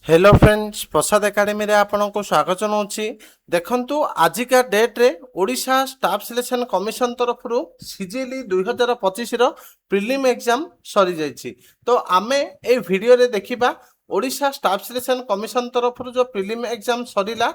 Hello friends प्रसाद academy रे आपनको स्वागत जनाऊँगी। देखंतु आजिका डेट रे ओडिशा स्टाफ सिलेक्शन कमिशन तरफ सीजीएल 2025 रो प्रिलिम एग्जाम सरी जाइछि। तो आमे ए वीडियो रे देखिबा ओडिशा स्टाफ सिलेक्शन कमिशन तरफ जो प्रिलिम एग्जाम सरीला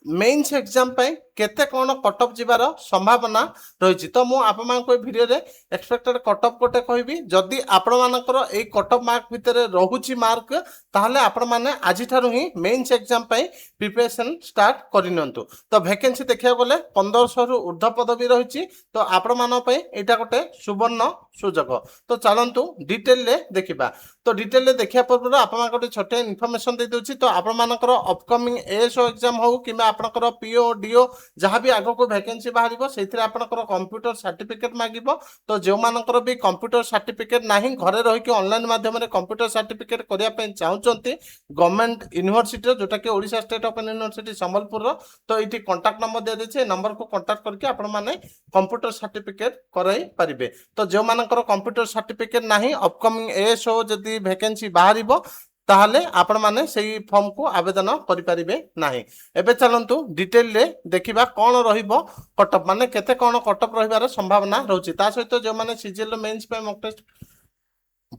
मेन्स एग्जाम पे केते कोन कटअप जिबार संभावना रही। तो मु आप भिडियो रे एक्सपेक्टेड कटअप गोटे कहबी जदि आपण मानकर ए कटअप मार्क भितर रहुची मार्क ताहले आपण माने आज ठारू ही मेन्स एग्जाम पे प्रिपरेशन स्टार्ट करनियंतु। तो वैकेंसी देखिया गले 1500 रु ऊर्ध्व पदवी रही। तो आपण मान पे एटा गोटे सुवर्ण सुजोग। तो चलंतु डिटेल रे देखिबा। तो डिटेल रे देखिया पूर्व आपण गोटे छोटे इन्फॉर्मेशन दे दोची। तो आपण मानकर अपकमिंग एएसओ एग्जाम हो किबा आपनकर पीओ डीओ जहाँ भी आगो को वैकेंसी बाहर से आपनकर कंप्यूटर सर्टिफिकेट मागिबो। तो जो मानकर भी कंप्यूटर सर्टिफिकेट नाही घरे रही कि ऑनलाइन माध्यम रे कंप्यूटर सर्टिफिकेट करिया पे चाहउचंती गवर्नमेंट यूनिवर्सिटी जोटा कि Odisha state open university Sambalpur रो। तो इठी कांटेक्ट नंबर दे देछे नंबर को कांटेक्ट करके आपण माने कंप्यूटर सर्टिफिकेट कराई परिबे। तो जो मानकर कंप्यूटर सर्टिफिकेट नाही अपकमिंग एएसओ जदी वैकेंसी बाहरिबो ताहले आपण माने सेही फॉर्म को आवेदन करि परिबे नाही। एबे चलंतु डिटेल रे देखिबा कोन रहिबो कटअप माने केते कोन कटअप रहिबार संभावना रहउची। ता सहित जो माने सीजीएल मेंस पे मॉक टेस्ट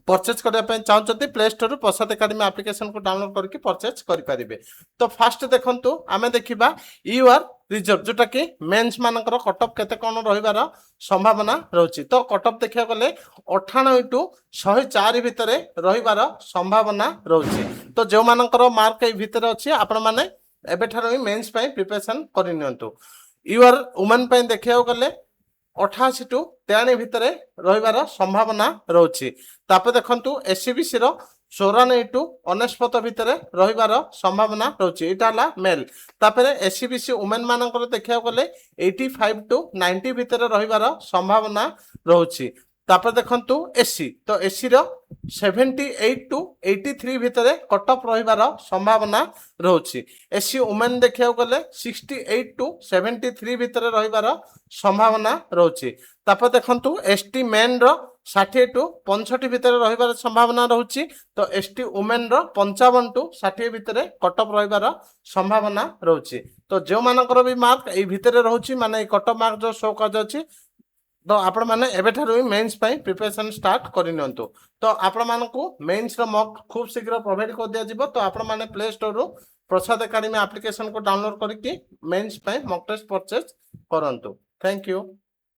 परचेज करने पे चाहते प्ले स्टोर प्रसाद एकेडमी एप्लिकेशन को डाउनलोड करके परचेज करि परिबे। तो फास्ट देखंतु आमे देखिबा यूआर रिजर्व जोटा कि मेंस मानकर कटअप केते कोन रहिबार संभावना रहउची। तो कटअप देखिया गले 98 टू 104 भितरे रहिबार संभावना रहउची। तो जो मानकर मार्क ए भितरे अछि आपण माने एबे ठारो ही मेंस पे प्रिपरेशन करिनियंतु। यूआर वुमेन पे देखिया गले 88 टू 93 भितरे रहिबार संभावना रहउची। तापर देखंतु एससीबीसी रो 94 टू 49 भितरे रहिबार संभावना रहउची। एटा हला मेल। तापर एससीबीसी वुमेन मानकर देखिया गले 85 टू 90 भितरे रहिबार संभावना रहउची। तापर देखंतु एससी तो एससी रो 78 टू 83 भितरे कटअप रहिबार संभावना रहउची। एससी वुमेन देखिया गले 68 टू 73 भितरे रहिबार संभावना रहउची। तापर देखंतु एसटी मेन रो 60 टू 65 भितरे रहिबार संभावना रहउची। तो एसटी वुमेन रो 55 टू 60 भितरे कटअप रहिबार संभावना रहउची। तो जो मानकर भी मार्क ए भितरे रहउची माने कटअप मार्क जो शो कर जाउची। तो आपण माने एबे ठारू ही मेंस पे प्रिपरेशन स्टार्ट करिनियंतु। तो आपण मानकू मेंस रो मॉक खूब शीघ्र प्रोवाइड कर दिया जिवो। तो आपण माने प्ले स्टोर रो प्रसाद एकेडमी एप्लिकेशन को डाउनलोड करके मेंस पे मॉक टेस्ट परचेज करंतु। Thank you.